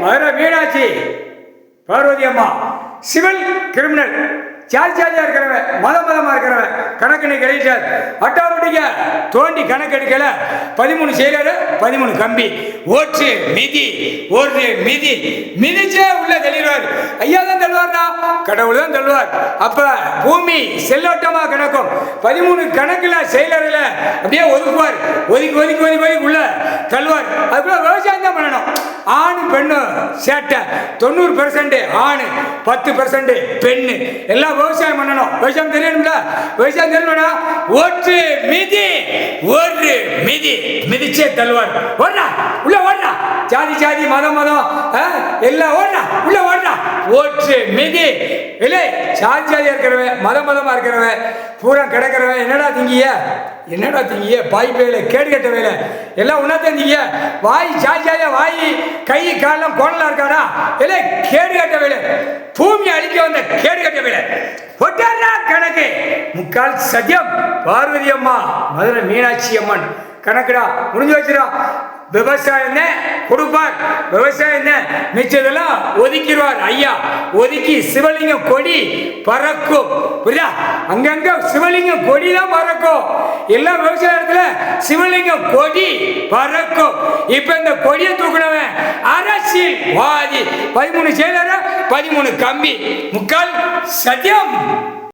மதுரை மீனாட்சி பார்வதி அம்மா civil criminal சார்ஜாலியா இருக்கிறவன் மதமா இருக்கிறவன் கணக்கு நீ கிடைச்சார் ஆட்டோமேட்டிக்க தோண்டி கணக்கு எடுக்கல 13 செயலர் 13 கம்பி ஓட்டு மிதி ஒரு மிதி மிதிச்சே உள்ள தள்ளிடுவார். ஐயா தான் தள்ளுவார்னா கடவுள் தான் தள்ளுவார். அப்ப பூமி செல்லோட்டமா கணக்கும் 13 கணக்குல செயலர்ல அப்படியே ஒதுக்குவார். ஒதுக்கி ஒதுக்கி ஒதுக்கி ஒதுக்கி உள்ள தள்ளுவார். அதுக்குள்ள விவசாயம் தான் பண்ணணும். ஆணு பெண்ணு சேட்டை 90% ஆணு 10% பெண்ணு எல்லாம் விவசாயம் பண்ணணும். விவசாயம் தெரியணும்ல, விவசாயம் தெரியணும்னா ஓட்டு மிதி ஒரு மிதி மிதிச்சே தள்ளுவார். ஓடா உள்ள ஓடா, ஜாதி ஜாதி மதம் மதம் எல்லாம் ஓடா உள்ள ஓடா, ஓட்டு மிதி இல்லை. ஜாதி ஜாதியா இருக்கிறவன் மதமா இருக்கிறவன் பூரா கிடக்கிறவன் என்னடா திங்கிய பாய் பேல கேடு கட்ட வேலை எல்லாம் உன்னதான் திங்கிய வாய் ஜாதியா வாய் கை காலம் கோணலா இருக்காடா இல்லை கேடு கட்ட வேலை பூமி அழிக்க வந்த கேடு கட்ட வேலை கணக்கு முக்கால் சத்தியம் பார்வதி அம்மா மதுரை மீனாட்சி அம்மன் கணக்குடா முடிஞ்சு வச்சிடா. விவசாயம் கொடுப்பார், விவசாயம் மிச்சதெல்லாம் ஒதுக்கிடுவார். ஐயா ஒதுக்கி சிவலிங்கம் கொடி பறக்கும். புரியுதா? அங்கங்க சிவலிங்கம் கொடி தான் பறக்கும். எல்லா விவசாயத்துல சிவலிங்கம் கொடி பறக்கும். இப்ப இந்த கொடியை தூக்குனவன் அரசியல்வாதி. 13 செயலர் 13 கம்பி முக்கால் சத்தியம்.